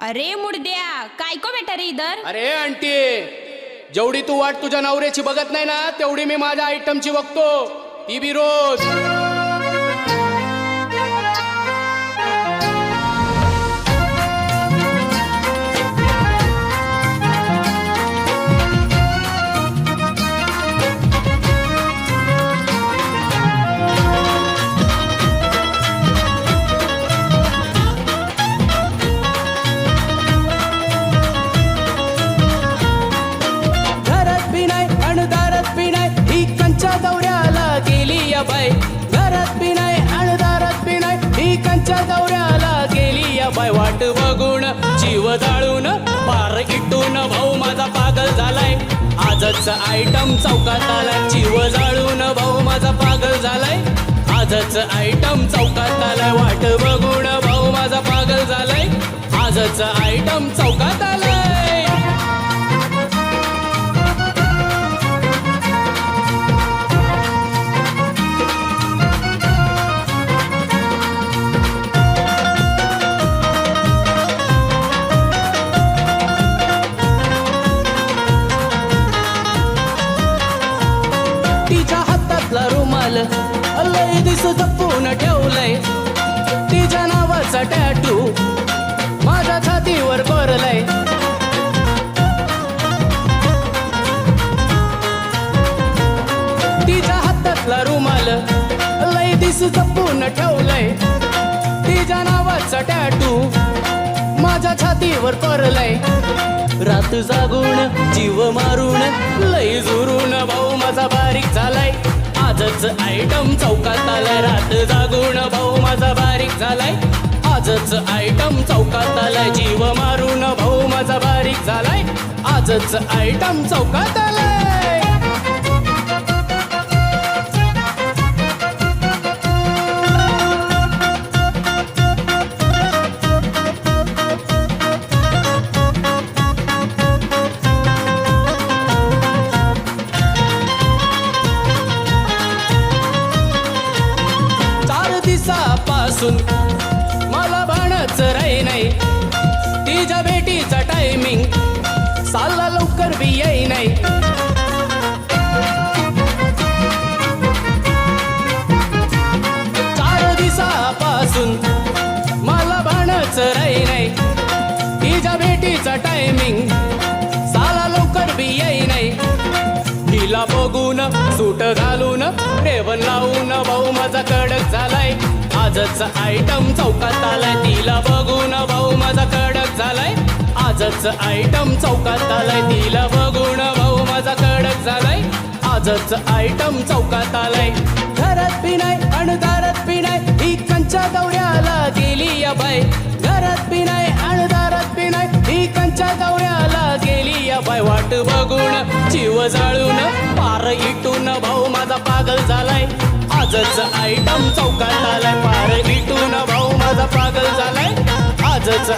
अरे मुर्द्या काय को बेटा रे इधर। अरे आंटी, जेवढी तू वाट तुझ्या नवऱ्याची बघत नाही ना तेवढी मी माझ्या आयटमची बघतो, ती बी रोज। दौऱ्याला गेली या बाई, घरात बी नाही आणि दारात बी नाही, ही कंच्या दौऱ्याला गेली या बाई। वाट बघून जीव जाळून पार इटून भाऊ माझा पागल झालाय, आजच आयटम चौकात आलाय। जीव जाळून भाऊ माझा पागल झालाय, आजच आयटम चौकात आलाय। वाट बघून भाऊ माझा पागल झालाय, आजच आयटम चौकात आलाय। तिच्या हातातला रुमाल लय दिस जपून ठेवलंय, तिच्या नावाचा टॅटू माझ्या छातीवर कोरलाय। तिच्या हातातला रुमाल लय दिस जपून ठेवलंय, तिच्या नावाचा टॅटू माझ्या छातीवर कोरलाय। रात जागून जीव मारून लय जुरून भाऊ माझा बारीक झालाय, आजच आयटम चौकात आलाय। रात जागून भाऊ माझा बारीक झालाय, आजच आयटम चौकात आलाय। जीव मारून भाऊ माझा बारीक झालाय, आजच आयटम चौकात आलाय। दिवसापासून मला भानच राही नाही, तिच्या भेटीचा टायमिंग साला लवकर बी येई नाही। 4 दिवसापासून मला भानच राही नाही, तिच्या भेटीचा टायमिंग साला लवकर बी येई नाही। तिला बघून सूट घालून रेवन लावून भाऊ माझा कडक झालाय, आजच आयटम चौकात आलाय। तिला बघून भाऊ माझा कडक झालाय, आजच आयटम चौकात आलाय। तिला बघून भाऊ माझा कडक झालाय, आजच आयटम चौकात आलाय। घरात बी नाही आणि दारात बी नाही, ही कंच्या दौऱ्याला गेली या बाई। घरात बी नाही आणि दारात बी नाही, ही कंच्या दौऱ्याला गेली या बाई। वाट बघून जीव जाळून पार इटून भाऊ माझा पागल झालाय, आजच आयटम चौकात आलाय। पार इटून भाऊ माझा पागल झालाय, आजच